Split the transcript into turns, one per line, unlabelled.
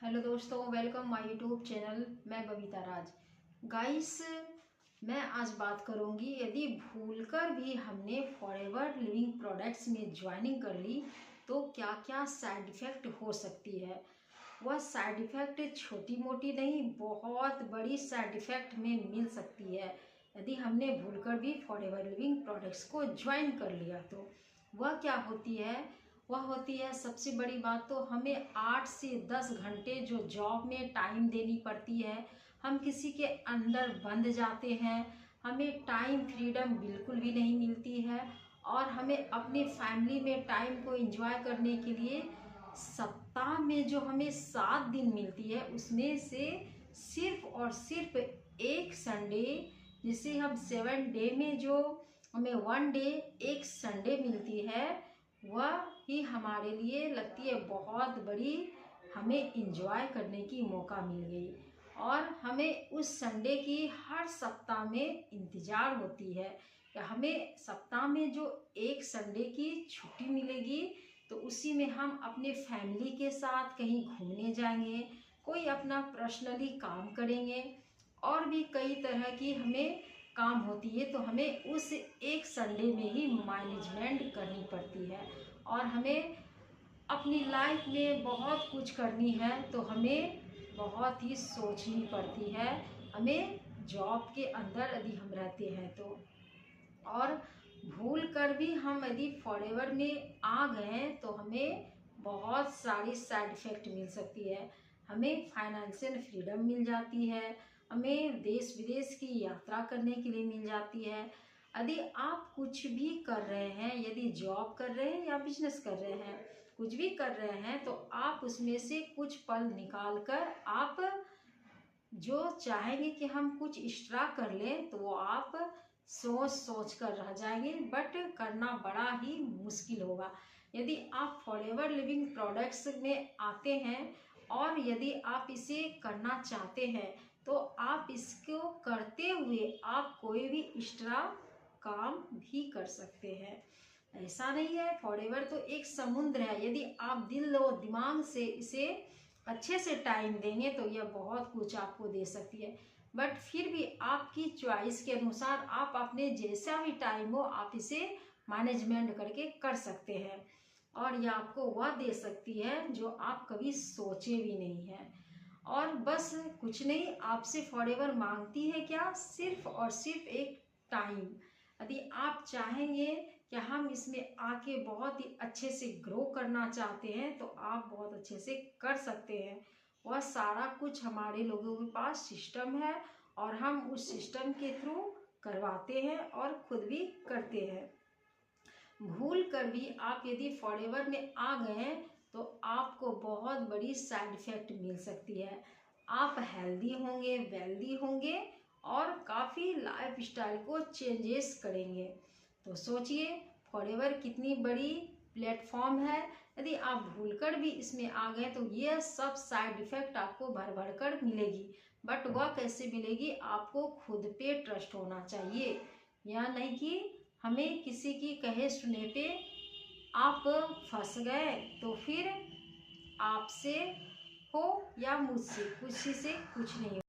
Hello दोस्तों, welcome my YouTube channel. मैं बबीता राज। Guys, मैं आज बात करूंगी, यदि भूलकर भी हमने फॉरएवर लिविंग प्रोडक्ट्स में ज्वाइनिंग कर ली तो क्या क्या साइड इफ़ेक्ट हो सकती है। वह साइड इफ़ेक्ट छोटी मोटी नहीं, बहुत बड़ी साइड इफ़ेक्ट में मिल सकती है यदि हमने भूलकर भी फॉरएवर लिविंग प्रोडक्ट्स को ज्वाइन कर लिया तो। वह क्या होती है? वह होती है, सबसे बड़ी बात तो हमें 8 से 10 घंटे जो जॉब में टाइम देनी पड़ती है, हम किसी के अंडर बंद जाते हैं, हमें टाइम फ्रीडम बिल्कुल भी नहीं मिलती है और हमें अपने फैमिली में टाइम को एंजॉय करने के लिए सप्ताह में जो हमें 7 दिन मिलती है उसमें से सिर्फ और सिर्फ एक संडे, जिसे हम 7 डे में जो हमें 1 डे एक संडे मिलती है, वह ही हमारे लिए लगती है बहुत बड़ी, हमें इंजॉय करने की मौका मिल गई। और हमें उस संडे की हर सप्ताह में इंतज़ार होती है कि हमें सप्ताह में जो एक संडे की छुट्टी मिलेगी तो उसी में हम अपने फैमिली के साथ कहीं घूमने जाएंगे, कोई अपना पर्सनली काम करेंगे और भी कई तरह की हमें काम होती है, तो हमें उस एक संडे में ही मैनेजमेंट करनी पड़ती है। और हमें अपनी लाइफ में बहुत कुछ करनी है तो हमें बहुत ही सोचनी पड़ती है, हमें जॉब के अंदर यदि हम रहते हैं तो। और भूल कर भी हम यदि फॉरएवर में आ गए तो हमें बहुत सारी साइड इफ़ेक्ट मिल सकती है। हमें फाइनेंशियल फ्रीडम मिल जाती है, हमें देश विदेश की यात्रा करने के लिए मिल जाती है। यदि आप कुछ भी कर रहे हैं, यदि जॉब कर रहे हैं या बिजनेस कर रहे हैं, कुछ भी कर रहे हैं तो आप उसमें से कुछ पल निकाल कर आप जो चाहेंगे कि हम कुछ एक्स्ट्रा कर लें तो वो आप सोच सोच कर रह जाएंगे, बट करना बड़ा ही मुश्किल होगा। यदि आप फॉरएवर लिविंग प्रोडक्ट्स में आते हैं और यदि आप इसे करना चाहते हैं तो आप इसको करते हुए आप कोई भी एक्स्ट्रा काम भी कर सकते हैं। ऐसा नहीं है, फॉरएवर तो एक समुद्र है, यदि आप दिल और दिमाग से इसे अच्छे से टाइम देंगे तो यह बहुत कुछ आपको दे सकती है। बट फिर भी आपकी चॉइस के अनुसार आप अपने जैसा भी टाइम हो आप इसे मैनेजमेंट करके कर सकते हैं और यह आपको वह दे सकती है जो आप कभी सोचे भी नहीं है। और बस कुछ नहीं, आपसे फॉरएवर मांगती है क्या? सिर्फ और सिर्फ एक टाइम। यदि आप चाहेंगे कि हम इसमें आके बहुत ही अच्छे से ग्रो करना चाहते हैं तो आप बहुत अच्छे से कर सकते हैं। वह सारा कुछ हमारे लोगों के पास सिस्टम है और हम उस सिस्टम के थ्रू करवाते हैं और खुद भी करते हैं। भूल कर भी आप यदि फॉरएवर में आ गए तो आपको बहुत बड़ी साइड इफ़ेक्ट मिल सकती है। आप हेल्दी होंगे, वेल्दी होंगे और काफ़ी लाइफ स्टाइल को चेंजेस करेंगे। तो सोचिए, फॉरएवर कितनी बड़ी प्लेटफॉर्म है। यदि आप भूलकर भी इसमें आ गए तो ये सब साइड इफ़ेक्ट आपको भर भर कर मिलेगी। बट वह कैसे मिलेगी? आपको खुद पे ट्रस्ट होना चाहिए, या नहीं कि हमें किसी की कहे सुने पे आप फंस गए तो फिर आपसे हो या मुझसे, किसी से कुछ नहीं।